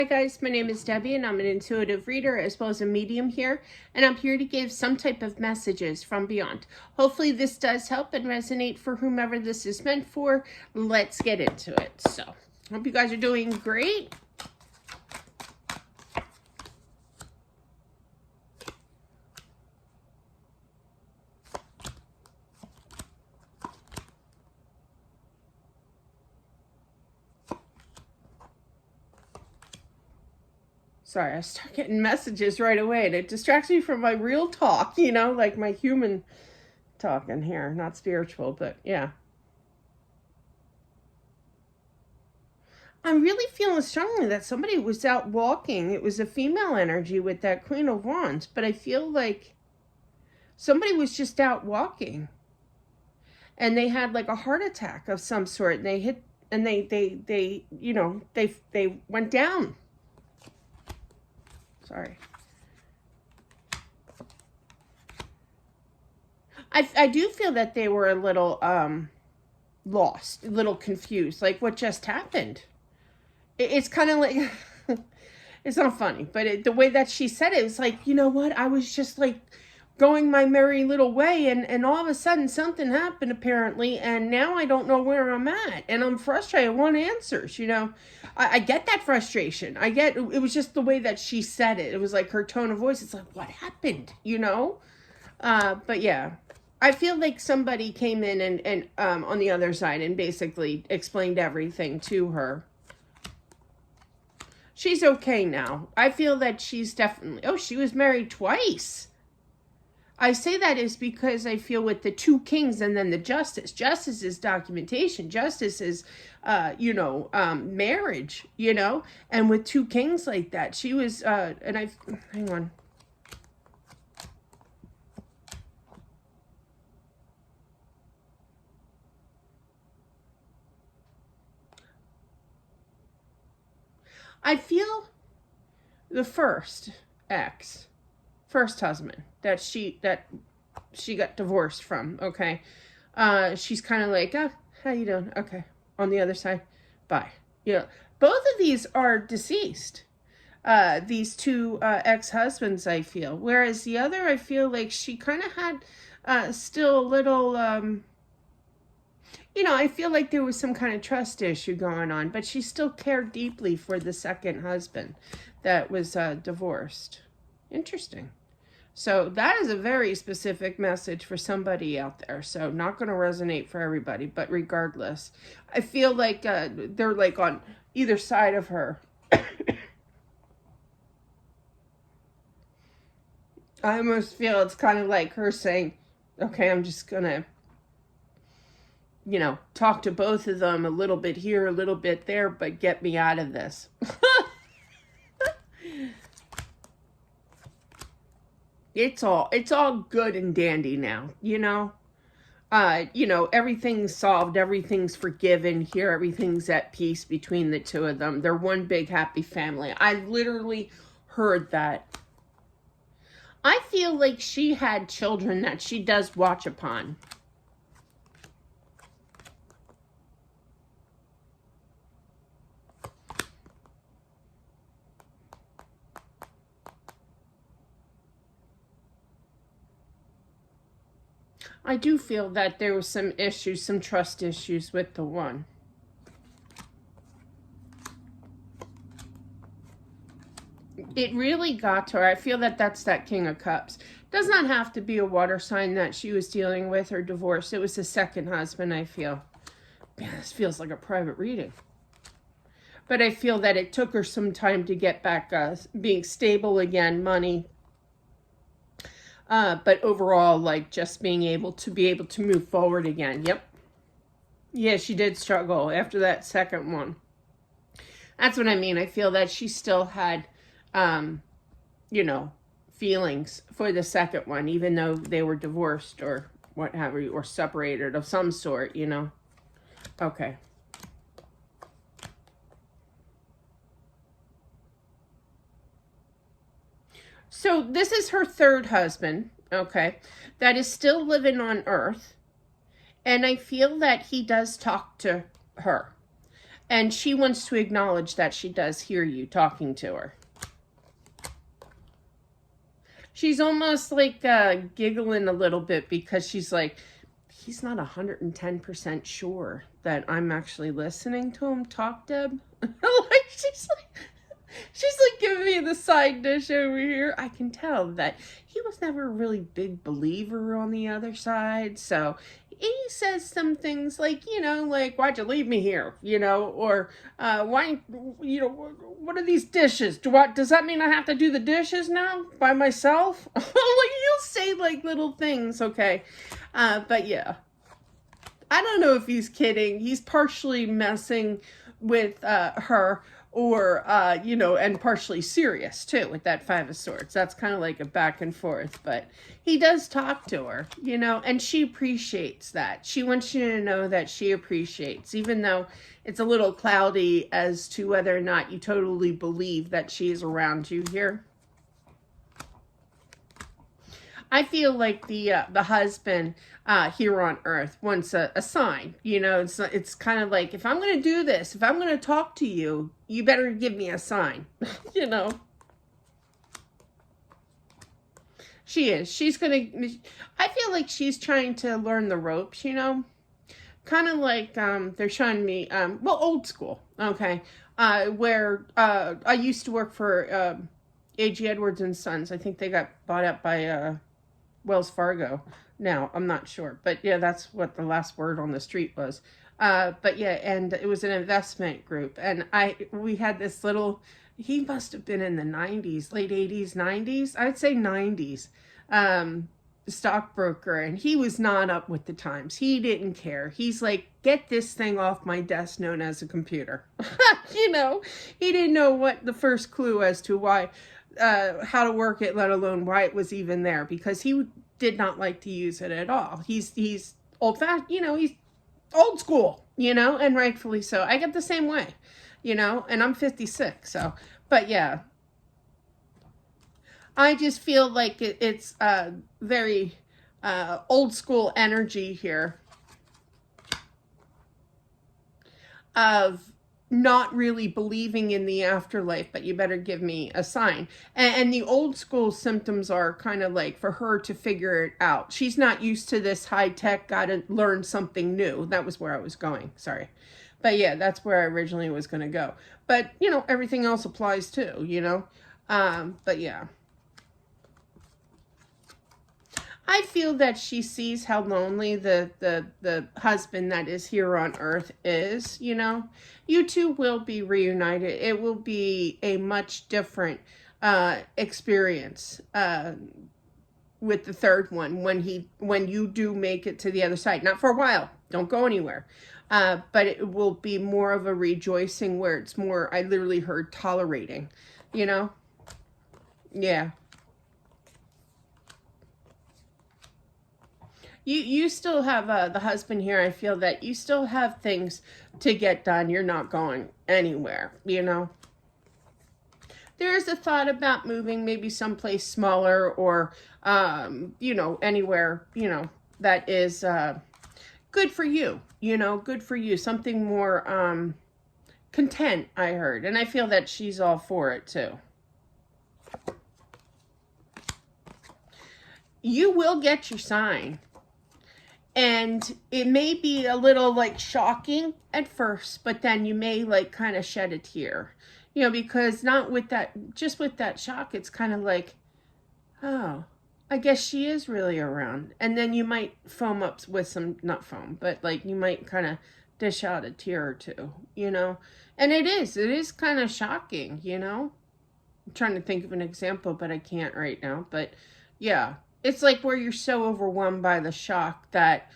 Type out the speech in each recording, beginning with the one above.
Hi guys, my name is Debbie and I'm an intuitive reader as well as a medium here, and I'm here to give some type of messages from beyond. Hopefully this does help and resonate for whomever this is meant for. Let's get into it. So, hope you guys are doing great. Sorry, I start getting messages right away and it distracts me from my real talk, like my human talking here, not spiritual, but yeah. I'm really feeling strongly that somebody was out walking. It was a female energy with that Queen of Wands, but I feel like somebody was just out walking and they had like a heart attack of some sort and they hit and they went down. Sorry. I do feel that they were a little lost, a little confused, like what just happened. It's kind of like, it's not funny, but the way that she said it was like, you know what, I was just like going my merry little way and all of a sudden something happened apparently, and now I don't know where I'm at and I'm frustrated. I want answers. I get that frustration. I get it was just the way that she said it. It was like her tone of voice. It's like, what happened? But yeah, I feel like somebody came in and on the other side and basically explained everything to her. She's okay now. I feel that she's definitely, she was married twice. I say that is because I feel with the two kings and then the justice. Justice is documentation. Justice is, marriage, And with two kings like that, she was, hang on. I feel the first husband that she got divorced from, okay? She's kind of like, oh, how you doing? Okay. On the other side, bye. Both of these are deceased. These two ex-husbands, I feel. Whereas the other, I feel like she kind of had still a little, I feel like there was some kind of trust issue going on, but she still cared deeply for the second husband that was divorced. Interesting. So that is a very specific message for somebody out there. So not going to resonate for everybody, but regardless, I feel like they're like on either side of her. I almost feel it's kind of like her saying, okay, I'm just going to, talk to both of them a little bit here, a little bit there, but get me out of this. It's all good and dandy now, everything's solved, everything's forgiven here, everything's at peace between the two of them. They're one big happy family. I literally heard that. I feel like she had children that she does watch upon. I do feel that there was some issues, some trust issues with the one. It really got to her. I feel that that's that King of Cups. Does not have to be a water sign that she was dealing with or divorce. It was the second husband, I feel. Man, this feels like a private reading. But I feel that it took her some time to get back being stable again, money. But overall, like just being able to move forward again. Yep. Yeah, she did struggle after that second one. That's what I mean. I feel that she still had, feelings for the second one, even though they were divorced or what have you, or separated of some sort, Okay. So this is her third husband, okay, that is still living on Earth. And I feel that he does talk to her. And she wants to acknowledge that she does hear you talking to her. She's almost like giggling a little bit because she's like, he's not 110% sure that I'm actually listening to him talk, Deb. Like she's like giving me the side dish over here. I can tell that he was never a really big believer on the other side. So he says some things like, like, why'd you leave me here? Or why, what are these dishes? Does that mean I have to do the dishes now by myself? Like, he'll say like little things, okay? But yeah. I don't know if he's kidding. He's partially messing with her, or and partially serious too with that Five of Swords. That's kind of like a back and forth, but he does talk to her, and she appreciates that. She wants you to know that she appreciates, even though it's a little cloudy as to whether or not you totally believe that she is around you here. I feel like the husband here on Earth wants a sign. It's kind of like, if I'm going to do this, if I'm going to talk to you, you better give me a sign. She is. She's going to, I feel like she's trying to learn the ropes, kind of like they're showing me, old school, okay, where I used to work for A.G. Edwards and Sons. I think they got bought up by Wells Fargo now. I'm not sure, but yeah, that's what the last word on the street was. But yeah, and it was an investment group, and we had this little, he must have been in the 90s, late 80s, 90s, I'd say 90s, stockbroker, and he was not up with the times. He didn't care. He's like, get this thing off my desk, known as a computer. He didn't know what the first clue as to why, how to work it, let alone why it was even there, because he did not like to use it at all. He's old-fashioned, he's old school, and rightfully so. I get the same way, and I'm 56, so, but yeah. I just feel like it's very old school energy here of not really believing in the afterlife, but you better give me a sign. And the old school symptoms are kind of like for her to figure it out. She's not used to this high tech, got to learn something new. That was where I was going. Sorry. But yeah, that's where I originally was going to go. But, everything else applies too, but yeah. I feel that she sees how lonely the husband that is here on Earth is, You two will be reunited. It will be a much different experience with the third one when you do make it to the other side. Not for a while. Don't go anywhere. But it will be more of a rejoicing where it's more, I literally heard tolerating, Yeah. You still have the husband here. I feel that you still have things to get done. You're not going anywhere, There is a thought about moving maybe someplace smaller or, anywhere, that is good for you, good for you. Something more content, I heard. And I feel that she's all for it, too. You will get your sign. And it may be a little like shocking at first, but then you may like kind of shed a tear, because not with that, just with that shock, it's kind of like, oh, I guess she is really around. And then you might foam up with some, not foam, but like you might kind of dish out a tear or two, and it is kind of shocking, I'm trying to think of an example, but I can't right now, but yeah. It's like where you're so overwhelmed by the shock that,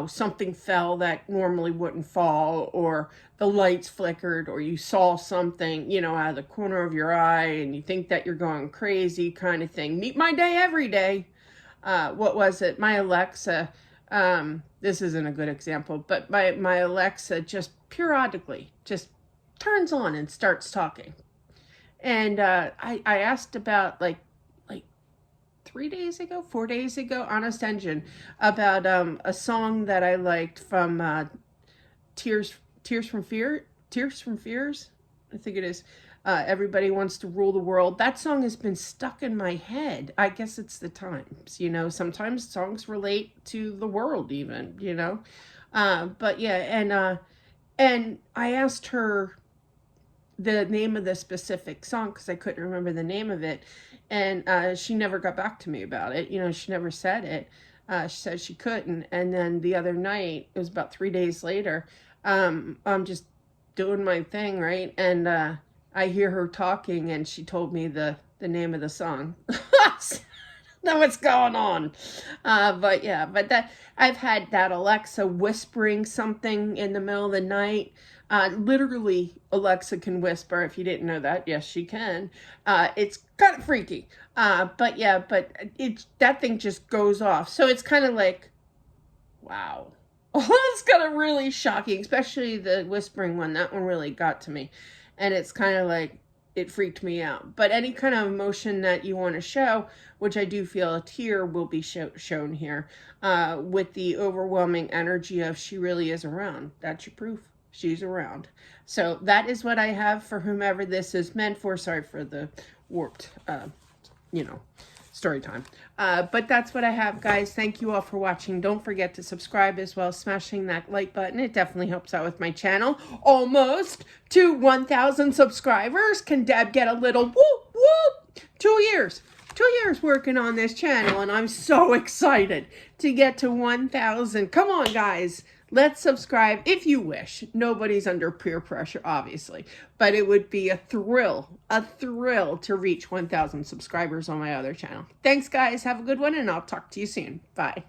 something fell that normally wouldn't fall, or the lights flickered, or you saw something, out of the corner of your eye, and you think that you're going crazy kind of thing. Meet my day every day. What was it? My Alexa, this isn't a good example, but my Alexa just periodically just turns on and starts talking. And I asked about like 4 days ago, Honest Engine, about a song that I liked from Tears from Fear. Tears from Fears, I think it is. Everybody Wants to Rule the World. That song has been stuck in my head. I guess it's the times, you know. Sometimes songs relate to the world even, you know. But yeah, and I asked her the name of the specific song because I couldn't remember the name of it, and she never got back to me about it. You know, she never said it. She said she couldn't, and then the other night, it was about 3 days later, I'm just doing my thing, right, and I hear her talking, and she told me the name of the song. Know what's going on. But yeah, but that I've had that Alexa whispering something in the middle of the night. Literally, Alexa can whisper. If you didn't know that, yes, she can. It's kind of freaky. But yeah, but that thing just goes off. So it's kind of like, wow. It's kind of really shocking, especially the whispering one. That one really got to me. And it's kind of like, it freaked me out. But any kind of emotion that you want to show, which I do feel a tear will be shown here, with the overwhelming energy of she really is around. That's your proof. She's around. So that is what I have for whomever this is meant for. Sorry for the warped, you know, story time. But that's what I have, guys. Thank you all for watching. Don't forget to subscribe as well, smashing that like button. It definitely helps out with my channel. Almost to 1,000 subscribers. Can Deb get a little whoop whoop? 2 years. 2 years working on this channel, and I'm so excited to get to 1,000. Come on, guys. Let's subscribe if you wish. Nobody's under peer pressure, obviously. But it would be a thrill to reach 1,000 subscribers on my other channel. Thanks, guys. Have a good one, and I'll talk to you soon. Bye.